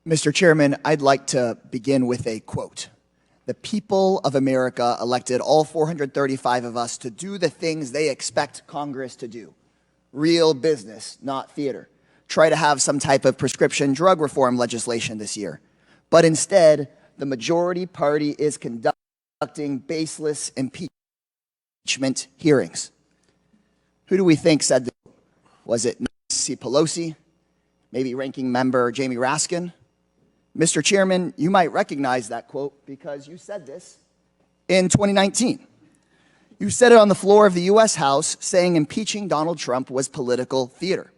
Mr. Chairman, I'd like to begin with a quote. The people of America elected all 435 of us to do the things they expect Congress to do. Real business, not theater. Try to have some type of prescription drug reform legislation this year. But instead, the majority party is conducting baseless impeachment hearings. Who do we think said this? Was it Nancy Pelosi? Maybe Ranking Member Jamie Raskin? Mr. Chairman, you might recognize that quote because you said this in 2019. You said it on the floor of the U.S. House, saying impeaching Donald Trump was political theater.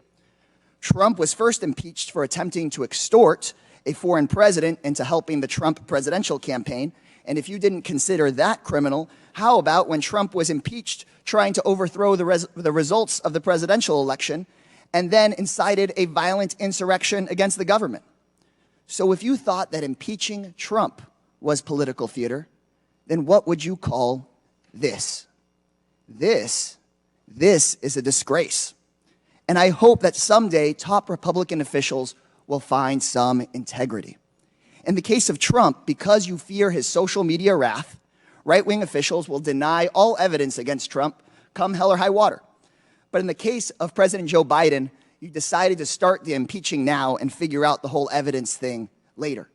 Trump was first impeached for attempting to extort a foreign president into helping the Trump presidential campaign. And if you didn't consider that criminal, how about when Trump was impeached trying to overthrow the results of the presidential election and then incited a violent insurrection against the government? So if you thought that impeaching Trump was political theater, then what would you call this? This is a disgrace. And I hope that someday top Republican officials will find some integrity. In the case of Trump, because you fear his social media wrath, right-wing officials will deny all evidence against Trump, come hell or high water. But in the case of President Joe Biden, you decided to start the impeaching now and figure out the whole evidence thing later.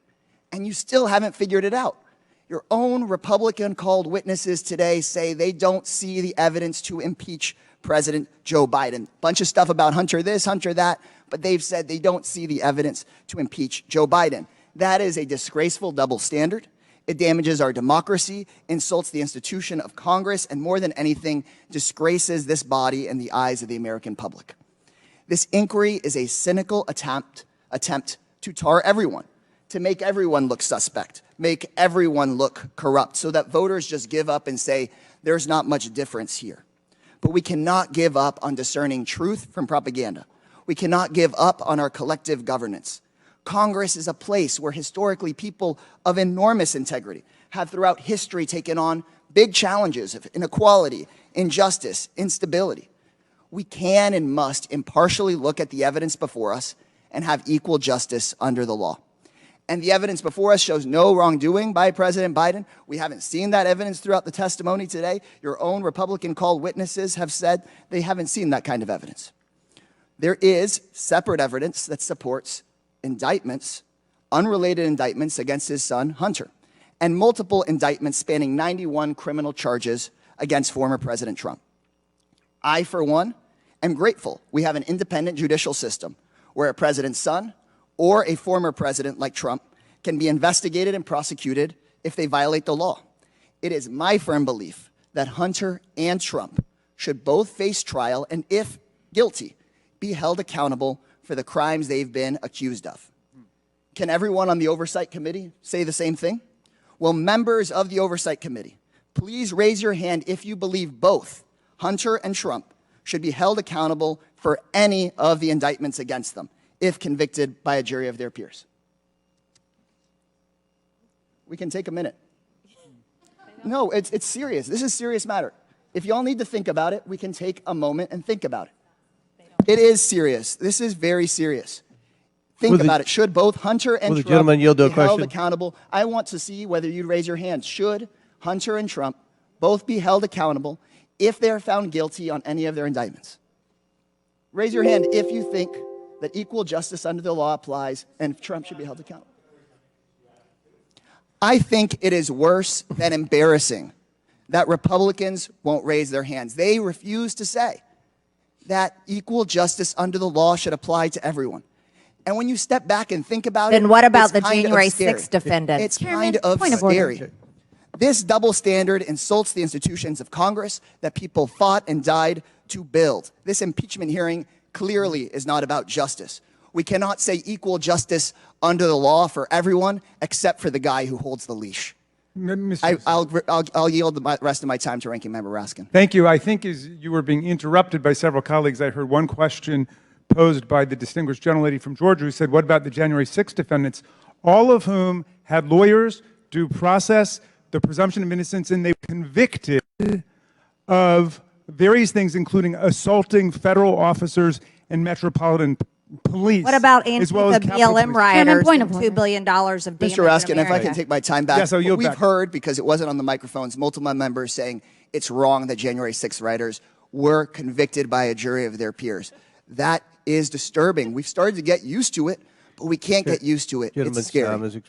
And you still haven't figured it out. Your own Republican-called witnesses today say they don't see the evidence to impeach President Joe Biden. Bunch of stuff about Hunter this, Hunter that, but they've said they don't see the evidence to impeach Joe Biden. That is a disgraceful double standard. It damages our democracy, insults the institution of Congress, and more than anything, disgraces this body in the eyes of the American public. This inquiry is a cynical attempt to tar everyone, to make everyone look suspect, make everyone look corrupt, so that voters just give up and say, there's not much difference here. But we cannot give up on discerning truth from propaganda. We cannot give up on our collective governance. Congress is a place where historically people of enormous integrity have throughout history taken on big challenges of inequality, injustice, instability. We can and must impartially look at the evidence before us and have equal justice under the law. And the evidence before us shows no wrongdoing by President Biden. We haven't seen that evidence throughout the testimony today. Your own Republican-called witnesses have said they haven't seen that kind of evidence. There is separate evidence that supports indictments, unrelated indictments against his son, Hunter, and multiple indictments spanning 91 criminal charges against former President Trump. I, for one, am grateful we have an independent judicial system where a president's son or a former president like Trump can be investigated and prosecuted if they violate the law. It is my firm belief that Hunter and Trump should both face trial and, if guilty, be held accountable for the crimes they've been accused of. Can everyone on the Oversight Committee say the same thing? Will members of the Oversight Committee please raise your hand if you believe both Hunter and Trump should be held accountable for any of the indictments against them, if convicted by a jury of their peers? We can take a minute. No, it's serious. This is a serious matter. If y'all need to think about it, we can take a moment and think about it. It is serious. This is very serious. Think about it. Should both Hunter and Trump be held accountable? I want to see whether you'd raise your hand. Should Hunter and Trump both be held accountable if they are found guilty on any of their indictments? Raise your hand if you think that equal justice under the law applies and Trump should be held accountable. I think it is worse than embarrassing that Republicans won't raise their hands. They refuse to say that equal justice under the law should apply to everyone. And when you step back and think about it, then what about the January 6th defendants? It's kind of scary. This double standard insults the institutions of Congress that people fought and died to build. This impeachment hearing clearly is not about justice. We cannot say equal justice under the law for everyone except for the guy who holds the leash. I'll yield the rest of my time to Ranking Member Raskin. Thank you. I think as you were being interrupted by several colleagues, I heard one question posed by the distinguished gentlelady from Georgia who said, what about the January 6th defendants, all of whom had lawyers, due process, the presumption of innocence, and they were convicted of various things, including assaulting federal officers and metropolitan police. What about as well as Antifa Capitol BLM Police. rioters point and of $2 order. billion of damage Mr. Raskin, in if I America? can take my time back. Yes, I'll yield We've back. heard, because it wasn't on the microphones, multiple members saying it's wrong that January 6th rioters were convicted by a jury of their peers. That is disturbing. We've started to get used to it, but we can't get used to it. It's scary.